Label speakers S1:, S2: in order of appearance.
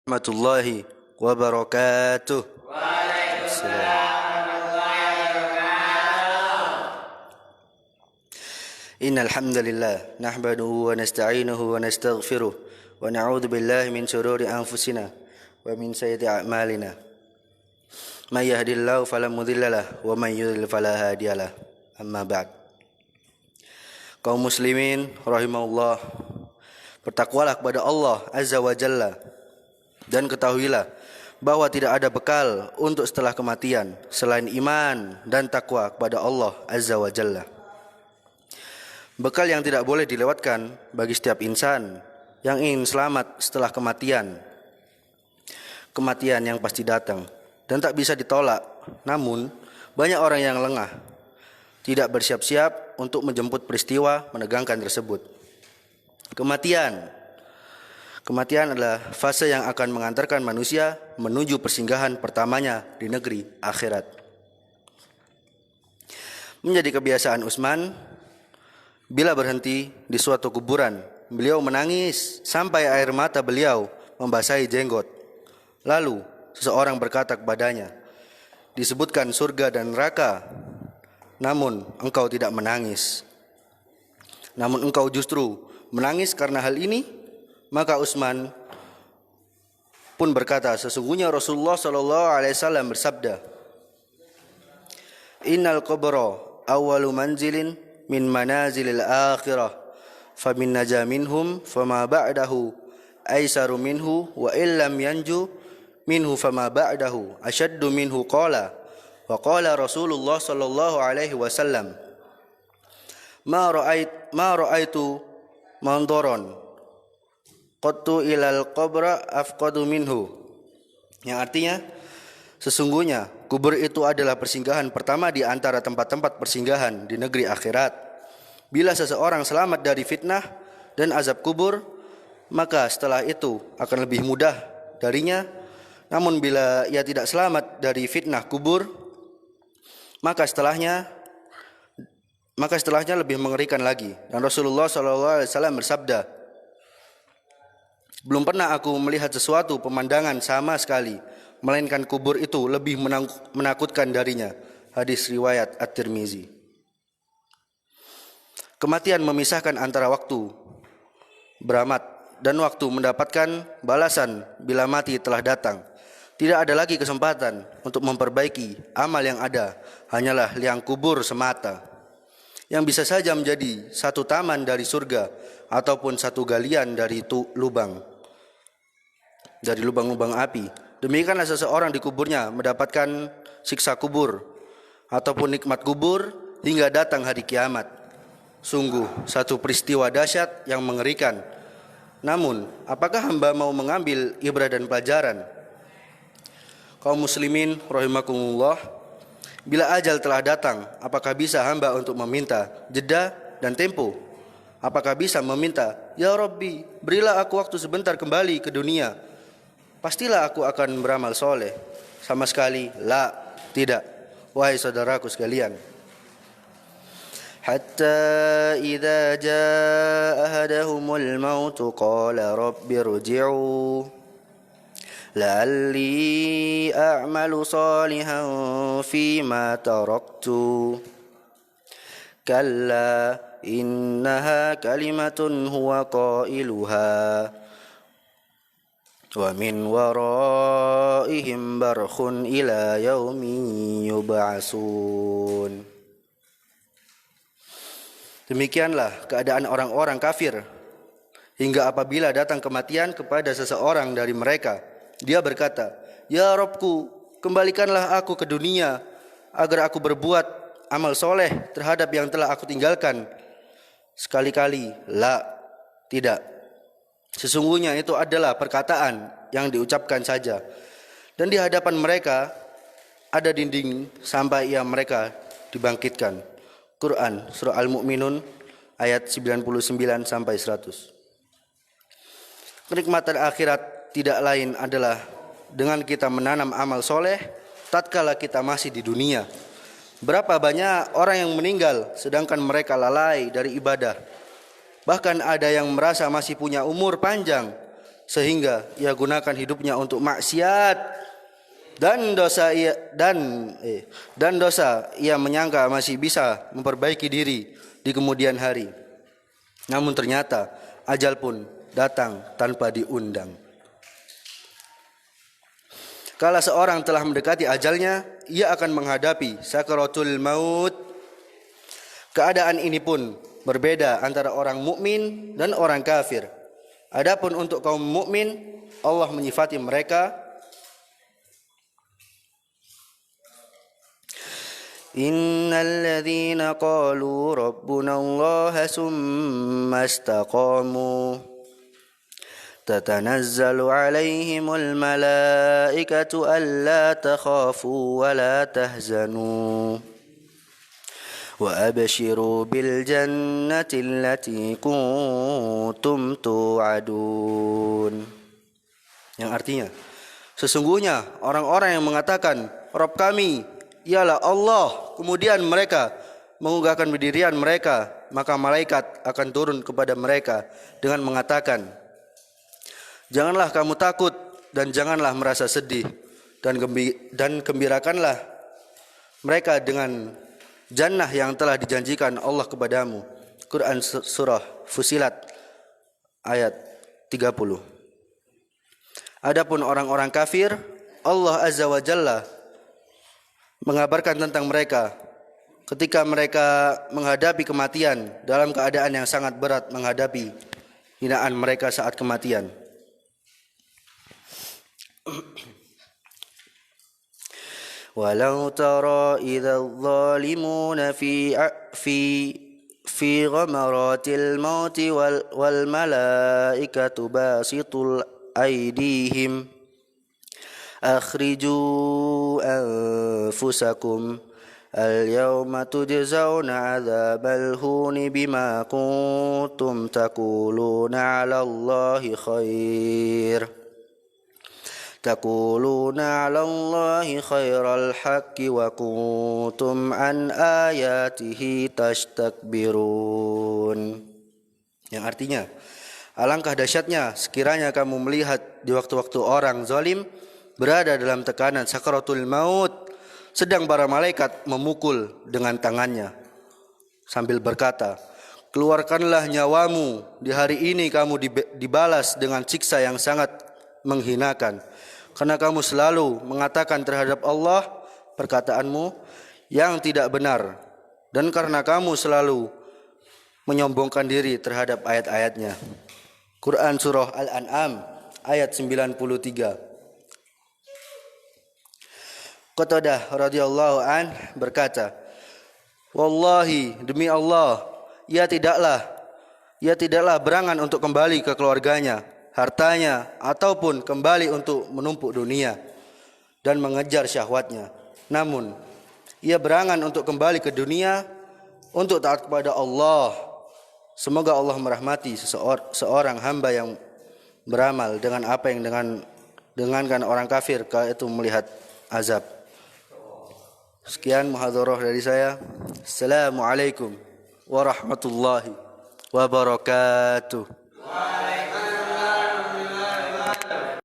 S1: Warahmatullahi wabarakatuh. Innal hamdalillah nahmaduhu wa nasta'inuhu wa nastaghfiruh wa na'udzu billahi min shururi anfusina wa min sayyiati a'malina. May yahdihillahu fala mudhillalah wa may yudhlil fala hadiyalah. Amma ba'd. Kaum muslimin rahimahullah, bertakwalah kepada Allah Azza wa Jalla dan ketahuilah bahwa tidak ada bekal untuk setelah kematian selain iman dan takwa kepada Allah Azza wa Jalla. Bekal yang tidak boleh dilewatkan bagi setiap insan yang ingin selamat setelah kematian. Kematian yang pasti datang dan tak bisa ditolak. Namun banyak orang yang lengah, tidak bersiap-siap untuk menjemput peristiwa menegangkan tersebut. Kematian adalah fase yang akan mengantarkan manusia menuju persinggahan pertamanya di negeri akhirat. Menjadi kebiasaan Utsman, bila berhenti di suatu kuburan, beliau menangis sampai air mata beliau membasahi jenggot. Lalu seseorang berkata kepadanya, disebutkan surga dan neraka, namun engkau tidak menangis. Namun engkau justru menangis karena hal ini. Maka Utsman pun berkata, sesungguhnya Rasulullah SAW bersabda, Innal qabra awwalu manzilin min manazilil akhirah, famin naja minhum fama ba'dahu aisaru minhu, wa illam yanju minhu fama ba'dahu ashaddu minhu qala. Wa qala Rasulullah sallallahu alaihi wasallam, ma ra'aitu mandoron qattu ilal qabra afqadu minhu. Yang artinya, sesungguhnya kubur itu adalah persinggahan pertama di antara tempat-tempat persinggahan di negeri akhirat. Bila seseorang selamat dari fitnah dan azab kubur, maka setelah itu akan lebih mudah darinya. Namun bila ia tidak selamat dari fitnah kubur, maka setelahnya lebih mengerikan lagi. Dan Rasulullah SAW bersabda, belum pernah aku melihat sesuatu pemandangan sama sekali, melainkan kubur itu lebih menakutkan darinya. Hadis riwayat At-Tirmizi. Kematian memisahkan antara waktu beramat dan waktu mendapatkan balasan bila mati telah datang. Tidak ada lagi kesempatan untuk memperbaiki amal yang ada, hanyalah liang kubur semata, yang bisa saja menjadi satu taman dari surga ataupun satu galian dari lubang-lubang api. Demikianlah seseorang di kuburnya mendapatkan siksa kubur ataupun nikmat kubur hingga datang hari kiamat. Sungguh satu peristiwa dahsyat yang mengerikan. Namun, apakah hamba mau mengambil ibrah dan pelajaran? Kaum muslimin rahimakumullah, bila ajal telah datang, apakah bisa hamba untuk meminta jeda dan tempo? Apakah bisa meminta, ya Rabbi, berilah aku waktu sebentar kembali ke dunia, pastilah aku akan beramal soleh? Sama sekali tidak. Wahai saudaraku sekalian, hatta idza jaa ahadahumul maut qala rabbi irji'u la'alli a'malu salihan fima taraktu kalla innaha kalimatun huwa qailuha wa min waraihim barkhun ila yaumi yub'atsun. Demikianlah keadaan orang-orang kafir hingga apabila datang kematian kepada seseorang dari mereka, dia berkata, ya Rabbku, kembalikanlah aku ke dunia agar aku berbuat amal soleh terhadap yang telah aku tinggalkan. Sekali-kali tidak. Sesungguhnya itu adalah perkataan yang diucapkan saja, dan di hadapan mereka ada dinding sampai mereka dibangkitkan. Quran surah Al-Mu'minun ayat 99 sampai 100. Kenikmatan akhirat tidak lain adalah dengan kita menanam amal soleh tatkala kita masih di dunia. Berapa banyak orang yang meninggal sedangkan mereka lalai dari ibadah. Bahkan ada yang merasa masih punya umur panjang, sehingga ia gunakan hidupnya untuk maksiat dan dosa ia menyangka masih bisa memperbaiki diri di kemudian hari. Namun ternyata ajal pun datang tanpa diundang. Kala seorang telah mendekati ajalnya, ia akan menghadapi sakaratul maut. Keadaan ini pun berbeda antara orang mukmin dan orang kafir. Adapun untuk kaum mukmin, Allah menyifati mereka, Innal ladzina qalu rabbuna Allah summa istaqamu tatanazzalu alaihimul malaikatu alla takhafu wa la tahzanu wa abshiru bil jannati allati kuntum tu'adun. Yang artinya, sesungguhnya orang-orang yang mengatakan Rabb kami ialah Allah, kemudian mereka mengunggahkan pendirian mereka, maka malaikat akan turun kepada mereka dengan mengatakan, janganlah kamu takut dan janganlah merasa sedih, dan gembirakanlah mereka dengan jannah yang telah dijanjikan Allah kepadamu. Quran surah Fusilat ayat 30. Adapun orang-orang kafir, Allah Azza wa Jalla mengabarkan tentang mereka ketika mereka menghadapi kematian dalam keadaan yang sangat berat, menghadapi hinaan mereka saat kematian. Walau tara idza adh-dhalimuna fi ghamaratil mauti wal malaikatu basitul aydihim akhriju anfusakum al-yawma tujzauna adzabal huni bima kuntum taquluna 'ala Allahi khairal haqqi wa kuntum an ayatihi tastakbirun. Yang artinya, alangkah dahsyatnya sekiranya kamu melihat di waktu-waktu orang zalim berada dalam tekanan sakaratul maut, sedang para malaikat memukul dengan tangannya sambil berkata, keluarkanlah nyawamu, di hari ini kamu dibalas dengan siksa yang sangat menghinakan, karena kamu selalu mengatakan terhadap Allah perkataanmu yang tidak benar, dan karena kamu selalu menyombongkan diri terhadap ayat-ayatnya. Quran surah Al-An'am ayat 93. Qatadah radhiyallahu an berkata, wallahi, demi Allah, ia tidaklah berangan untuk kembali ke keluarganya, hartanya, ataupun kembali untuk menumpuk dunia dan mengejar syahwatnya. Namun ia berangan untuk kembali ke dunia untuk taat kepada Allah. Semoga Allah merahmati seorang hamba yang beramal dengan apa yang dengankan orang kafir kala itu melihat azab. Sekian muhadharah dari saya. Assalamualaikum warahmatullahi wabarakatuh.